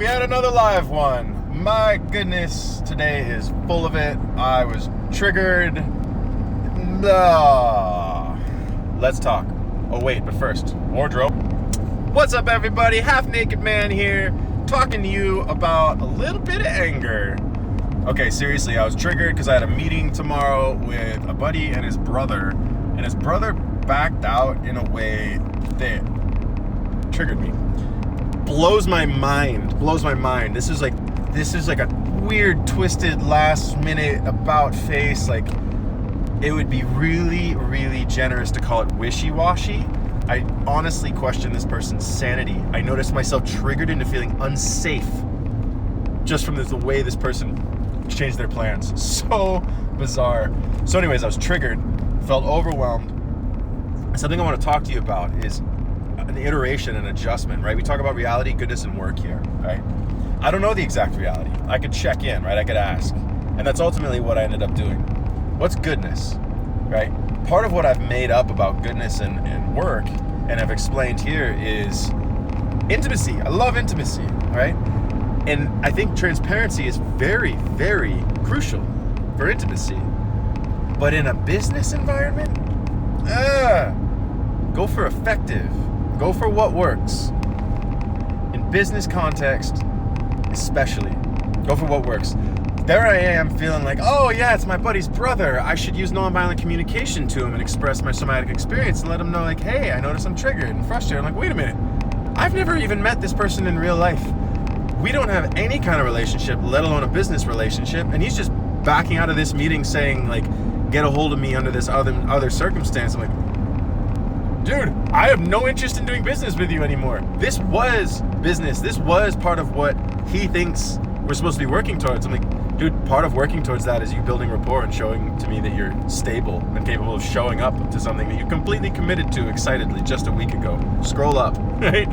We had another live one. My goodness, today is full of it. I was triggered. Let's talk. Oh wait, but first, wardrobe. What's up everybody? Half Naked Man here, talking to you about a little bit of anger. Okay, seriously, I was triggered because I had a meeting tomorrow with a buddy and his brother backed out in a way that triggered me. Blows my mind. This is like a weird, twisted, last minute about face. Like, it would be really, really generous to call it wishy-washy. I honestly question this person's sanity. I noticed myself triggered into feeling unsafe just from the way this person changed their plans. So bizarre. So anyways, I was triggered, felt overwhelmed. Something I want to talk to you about is an iteration and adjustment, right? We talk about reality, goodness, and work here, right? I don't know the exact reality. I could check in, right? I could ask. And that's ultimately what I ended up doing. What's goodness, right? Part of what I've made up about goodness and work, and I've explained here, is intimacy. I love intimacy, right? And I think transparency is very, very crucial for intimacy. But in a business environment, go for effective. Go for what works. In business context, especially, go for what works. There I am feeling like, oh yeah, it's my buddy's brother. I should use nonviolent communication to him and express my somatic experience and let him know, like, hey, I notice I'm triggered and frustrated. I'm like, wait a minute. I've never even met this person in real life. We don't have any kind of relationship, let alone a business relationship. And he's just backing out of this meeting saying, like, get a hold of me under this other circumstance. I'm like, dude, I have no interest in doing business with you anymore. This was business. This was part of what he thinks we're supposed to be working towards. I'm like, dude, part of working towards that is you building rapport and showing to me that you're stable and capable of showing up to something that you completely committed to excitedly just a week ago. Scroll up, right?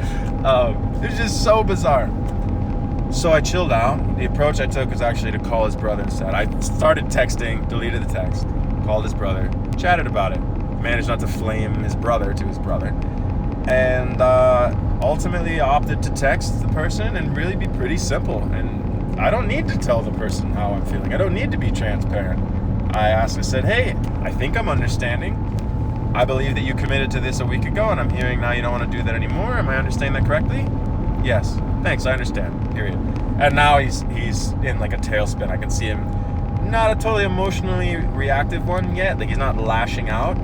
It's just so bizarre. So I chilled out. The approach I took was actually to call his brother instead. I started texting, deleted the text, called his brother, chatted about it. Managed not to flame his brother to his brother, and ultimately opted to text the person and really be pretty simple. And I don't need to tell the person how I'm feeling. I don't need to be transparent. I asked and said, hey, I think I'm understanding. I believe that you committed to this a week ago, and I'm hearing now you don't want to do that anymore. Am I understanding that correctly? Yes. Thanks, I understand. Period. And now he's in like a tailspin. I can see him, not a totally emotionally reactive one yet. Like, he's not lashing out,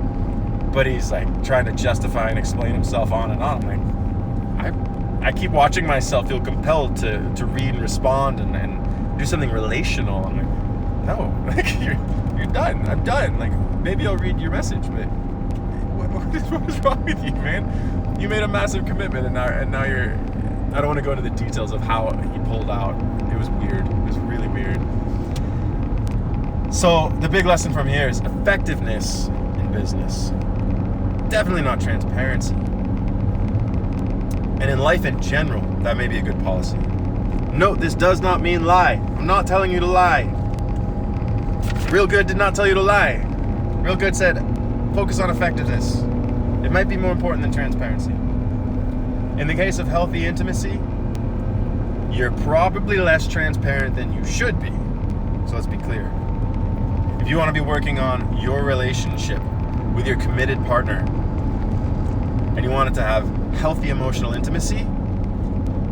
but he's like trying to justify and explain himself on and on. I'm like, I keep watching myself feel compelled to read and respond and do something relational. I'm like, no, like, you're done. I'm done. Like, maybe I'll read your message, but what is wrong with you, man? You made a massive commitment, and now you're. I don't want to go into the details of how he pulled out. It was weird. It was really weird. So the big lesson from here is effectiveness in business. Definitely not transparency. And in life in general, that may be a good policy. Note, this does not mean lie. I'm not telling you to lie. Real Good did not tell you to lie. Real Good said, focus on effectiveness. It might be more important than transparency. In the case of healthy intimacy, you're probably less transparent than you should be. So let's be clear. If you want to be working on your relationship with your committed partner, and you want it to have healthy emotional intimacy,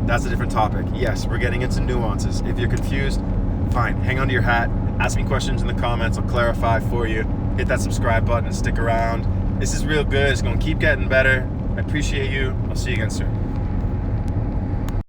that's a different topic. Yes, we're getting into nuances. If you're confused, fine, hang on to your hat, ask me questions in the comments, I'll clarify for you. Hit that subscribe button and stick around. This is Real Good. It's going to keep getting better. I appreciate you. I'll see you again soon.